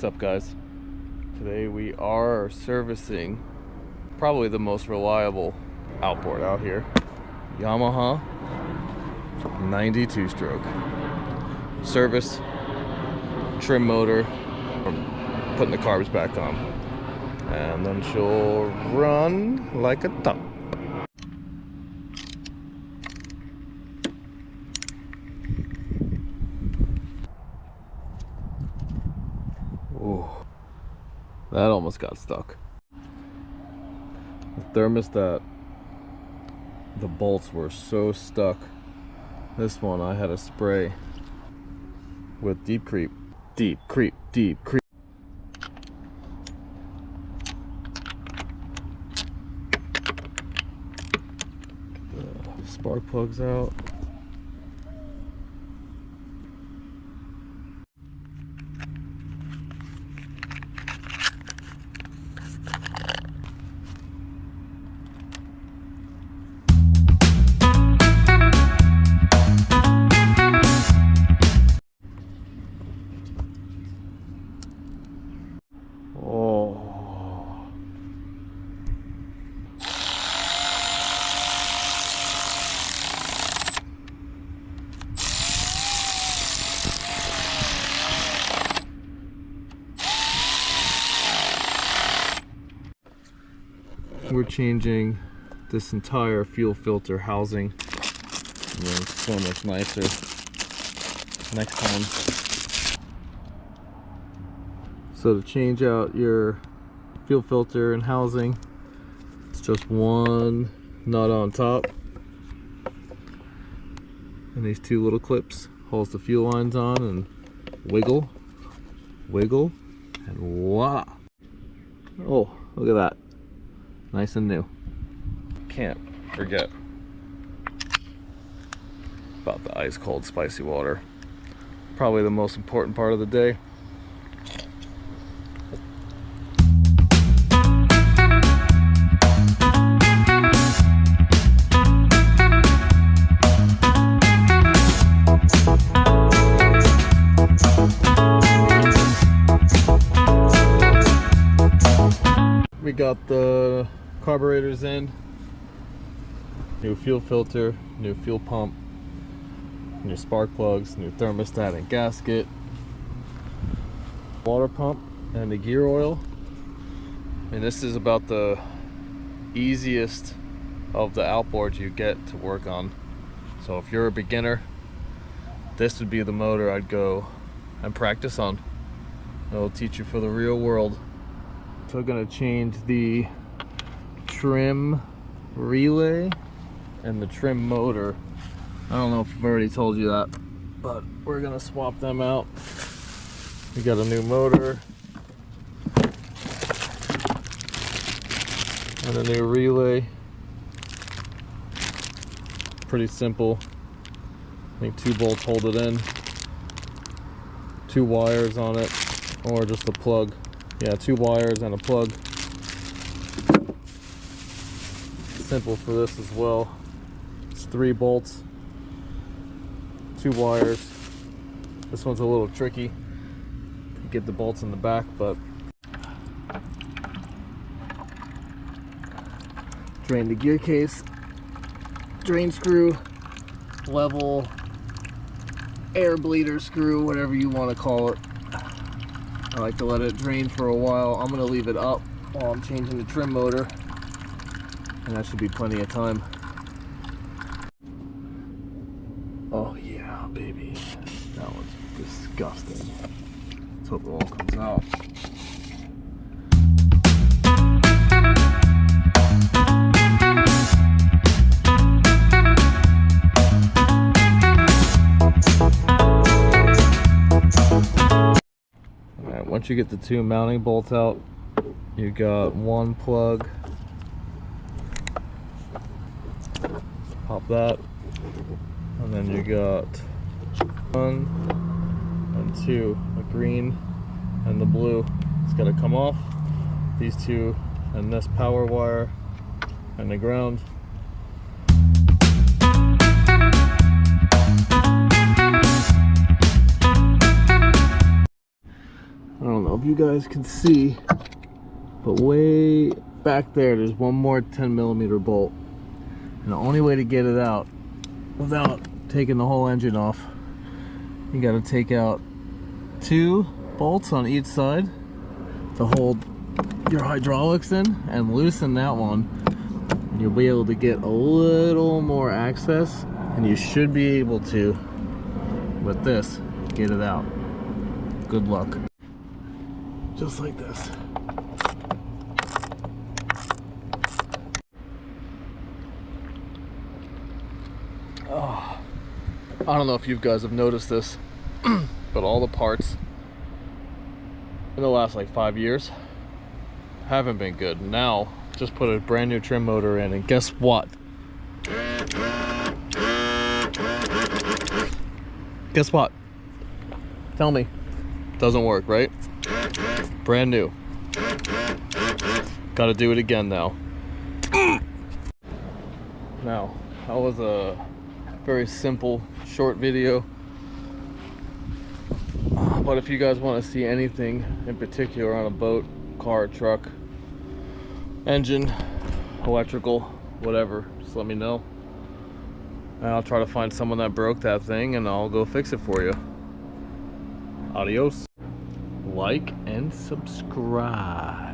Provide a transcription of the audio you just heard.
What's up, guys? Today we are servicing probably the most reliable outboard out here, YAMAHA 92 stroke. Service, trim motor, putting the carbs back on, and then she'll run like a top. Ooh, that almost got stuck. The thermostat, the bolts were so stuck. This one I had to spray with deep creep. Deep creep, deep creep. The spark plugs out. We're changing this entire fuel filter housing. It's so much nicer next time. So to change out your fuel filter and housing, it's just one nut on top, and these two little clips holds the fuel lines on, and wiggle, wiggle, and voila! Oh, look at that. Nice and new. Can't forget about the ice cold spicy water. Probably the most important part of the day. We got the carburetors in, new fuel filter, new fuel pump, new spark plugs, new thermostat and gasket, water pump, and the gear oil. And this is about the easiest of the outboards you get to work on. So if you're a beginner, this would be the motor I'd go and practice on. It'll teach you for the real world. So I'm gonna change the trim relay and the trim motor. I don't know if I've already told you that, but we're gonna swap them out. We got a new motor and a new relay. Pretty simple. I think 2 bolts hold it in, 2 wires on it, or just a plug. Yeah, 2 wires and a plug. Simple for this as well. It's 3 bolts, 2 wires. This one's a little tricky to get the bolts in the back, but drain the gear case, drain screw, level, air bleeder screw, whatever you want to call it. I like to let it drain for a while. I'm going to leave it up while I'm changing the trim motor, and that should be plenty of time. Oh yeah, baby. That was disgusting. Let's hope it all comes out. Alright, once you get the 2 mounting bolts out, you got 1 plug. Pop that, and then you got 1 and 2, the green and the blue. It's got to come off. These 2 and this power wire and the ground. I don't know if you guys can see, but way back there, there's one more 10mm bolt. And the only way to get it out without taking the whole engine off, you got to take out 2 bolts on each side to hold your hydraulics in and loosen that one. And you'll be able to get a little more access, and you should be able to, with this, get it out. Good luck. Just like this. Oh, I don't know if you guys have noticed this, but all the parts in the last like 5 years haven't been good. Now, just put a brand new trim motor in, and guess what? Guess what? Tell me. Doesn't work, right? Brand new. Gotta do it again now. Now, that was a very simple, short video. But if you guys want to see anything in particular on a boat, car, truck, engine, electrical, whatever, just let me know. And I'll try to find someone that broke that thing, and I'll go fix it for you. Adios. Like and subscribe.